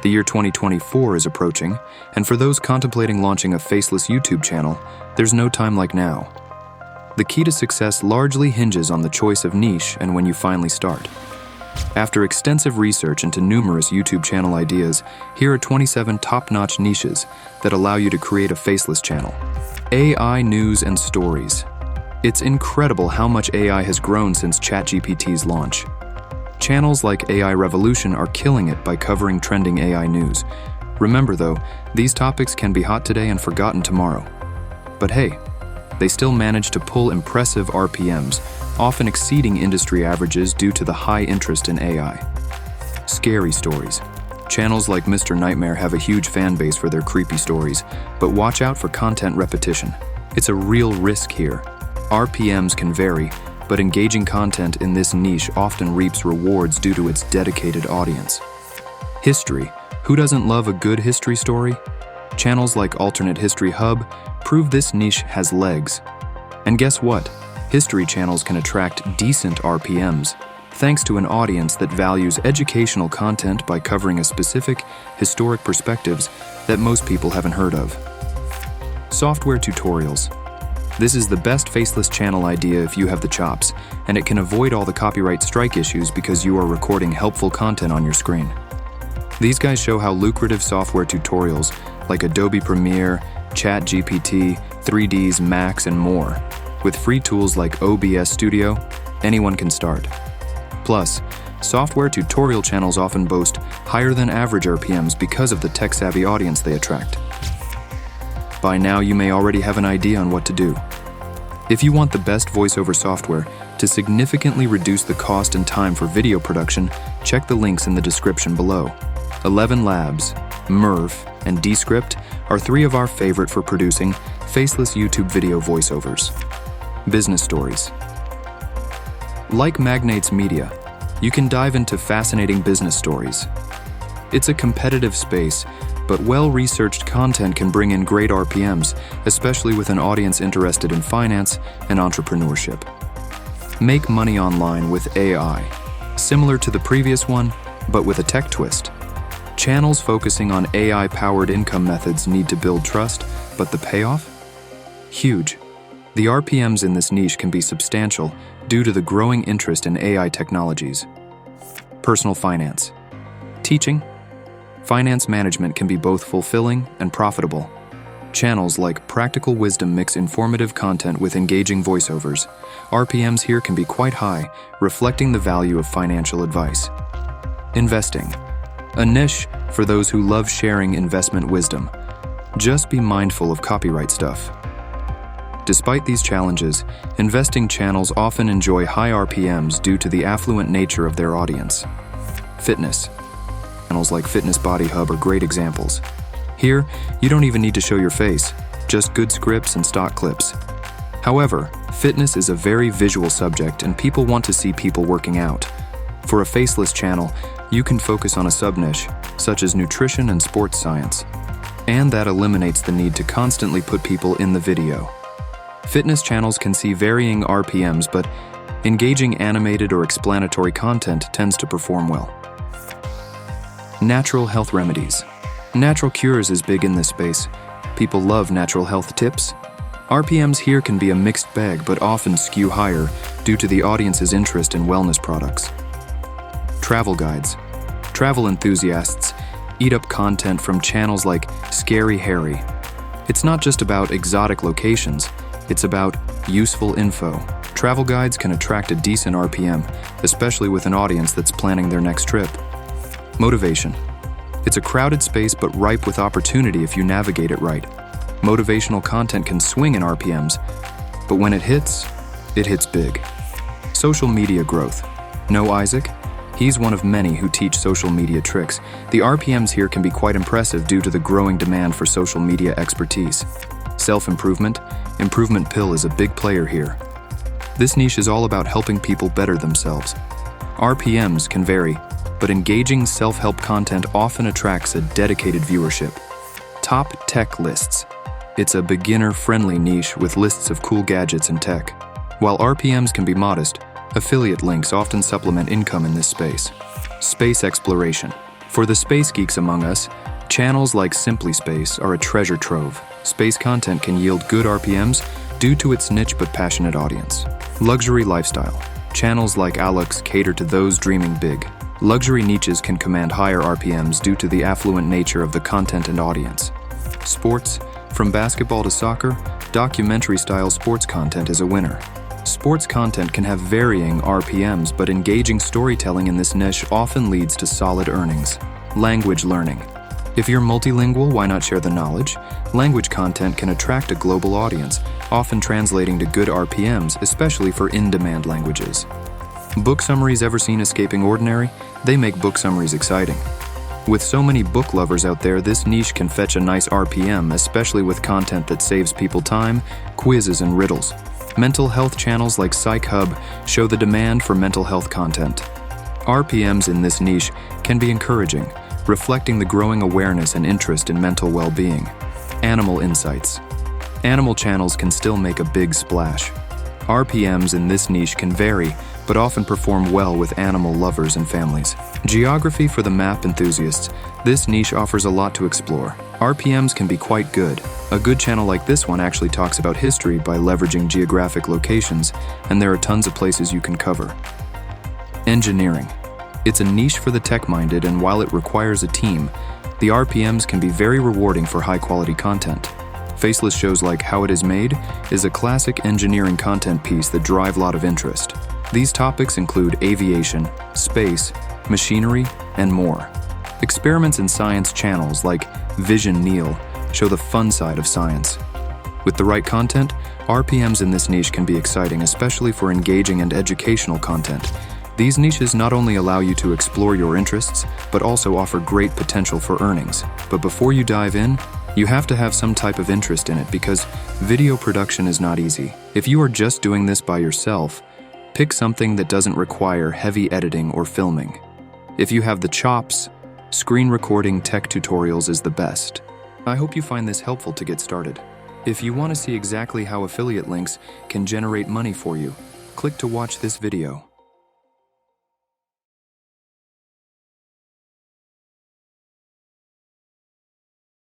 The year 2024 is approaching, and for those contemplating launching a faceless YouTube channel, there's no time like now. The key to success largely hinges on the choice of niche and when you finally start. After extensive research into numerous YouTube channel ideas, here are 27 top-notch niches that allow you to create a faceless channel. AI news and stories. It's incredible how much AI has grown since ChatGPT's launch. Channels like AI Revolution are killing it by covering trending AI news. Remember though, these topics can be hot today and forgotten tomorrow. But hey, they still manage to pull impressive RPMs, often exceeding industry averages due to the high interest in AI. Scary stories. Channels like Mr. Nightmare have a huge fan base for their creepy stories, but watch out for content repetition. It's a real risk here. RPMs can vary, but engaging content in this niche often reaps rewards due to its dedicated audience. History. Who doesn't love a good history story? Channels like Alternate History Hub prove this niche has legs. And guess what? History channels can attract decent RPMs, thanks to an audience that values educational content by covering a specific historic perspectives that most people haven't heard of. Software tutorials. This is the best faceless channel idea if you have the chops, and it can avoid all the copyright strike issues because you are recording helpful content on your screen. These guys show how lucrative software tutorials like Adobe Premiere, ChatGPT, 3ds Max, and more. With free tools like OBS Studio, anyone can start. Plus, software tutorial channels often boast higher than average RPMs because of the tech-savvy audience they attract. By now, you may already have an idea on what to do. If you want the best voiceover software to significantly reduce the cost and time for video production, check the links in the description below. ElevenLabs, Merv, and Descript are three of our favorite for producing faceless YouTube video voiceovers. Business stories. Like Magnates Media, you can dive into fascinating business stories. It's a competitive space, but well-researched content can bring in great RPMs, especially with an audience interested in finance and entrepreneurship. Make money online with AI. Similar to the previous one, but with a tech twist. Channels focusing on AI-powered income methods need to build trust, but the payoff? Huge. The RPMs in this niche can be substantial due to the growing interest in AI technologies. Personal finance. Teaching. Finance management can be both fulfilling and profitable. Channels like Practical Wisdom mix informative content with engaging voiceovers. RPMs here can be quite high, reflecting the value of financial advice. Investing. A niche for those who love sharing investment wisdom. Just be mindful of copyright stuff. Despite these challenges, investing channels often enjoy high RPMs due to the affluent nature of their audience. Fitness. Channels like Fitness Body Hub are great examples. Here, you don't even need to show your face, just good scripts and stock clips. However, fitness is a very visual subject and people want to see people working out. For a faceless channel, you can focus on a sub-niche, such as nutrition and sports science. And that eliminates the need to constantly put people in the video. Fitness channels can see varying RPMs, but engaging animated or explanatory content tends to perform well. Natural health remedies. Natural cures is big in this space. People love natural health tips. RPMs here can be a mixed bag, but often skew higher due to the audience's interest in wellness products. Travel guides. Travel enthusiasts eat up content from channels like Scary Harry. It's not just about exotic locations, it's about useful info. Travel guides can attract a decent RPM, especially with an audience that's planning their next trip. Motivation. It's a crowded space but ripe with opportunity if you navigate it right. Motivational content can swing in RPMs, but when it hits big. Social media growth. Know Isaac? He's one of many who teach social media tricks. The RPMs here can be quite impressive due to the growing demand for social media expertise. Self-improvement. Improvement Pill is a big player here. This niche is all about helping people better themselves. RPMs can vary, but engaging self-help content often attracts a dedicated viewership. Top tech lists. It's a beginner-friendly niche with lists of cool gadgets and tech. While RPMs can be modest, affiliate links often supplement income in this space. Space exploration. For the space geeks among us, channels like Simply Space are a treasure trove. Space content can yield good RPMs due to its niche but passionate audience. Luxury lifestyle. Channels like Alex cater to those dreaming big. Luxury niches can command higher RPMs due to the affluent nature of the content and audience. Sports. From basketball to soccer, documentary-style sports content is a winner. Sports content can have varying RPMs, but engaging storytelling in this niche often leads to solid earnings. Language learning. If you're multilingual, why not share the knowledge? Language content can attract a global audience, often translating to good RPMs, especially for in-demand languages. Book summaries ever seen Escaping Ordinary? They make book summaries exciting. With so many book lovers out there, this niche can fetch a nice RPM, especially with content that saves people time, quizzes, and riddles. Mental health channels like Psych Hub show the demand for mental health content. RPMs in this niche can be encouraging, reflecting the growing awareness and interest in mental well-being. Animal insights. Animal channels can still make a big splash. RPMs in this niche can vary, but often perform well with animal lovers and families. Geography for the map enthusiasts. This niche offers a lot to explore. RPMs can be quite good. A good channel like this one actually talks about history by leveraging geographic locations, and there are tons of places you can cover. Engineering. It's a niche for the tech-minded, and while it requires a team, the RPMs can be very rewarding for high-quality content. Faceless shows like How It Is Made is a classic engineering content piece that drive a lot of interest. These topics include aviation, space, machinery, and more. Experiments in science channels like Vision Neil show the fun side of science. With the right content, RPMs in this niche can be exciting, especially for engaging and educational content. These niches not only allow you to explore your interests, but also offer great potential for earnings. But before you dive in, you have to have some type of interest in it, because video production is not easy. If you are just doing this by yourself, pick something that doesn't require heavy editing or filming. If you have the chops, screen recording tech tutorials is the best. I hope you find this helpful to get started. If you want to see exactly how affiliate links can generate money for you, click to watch this video.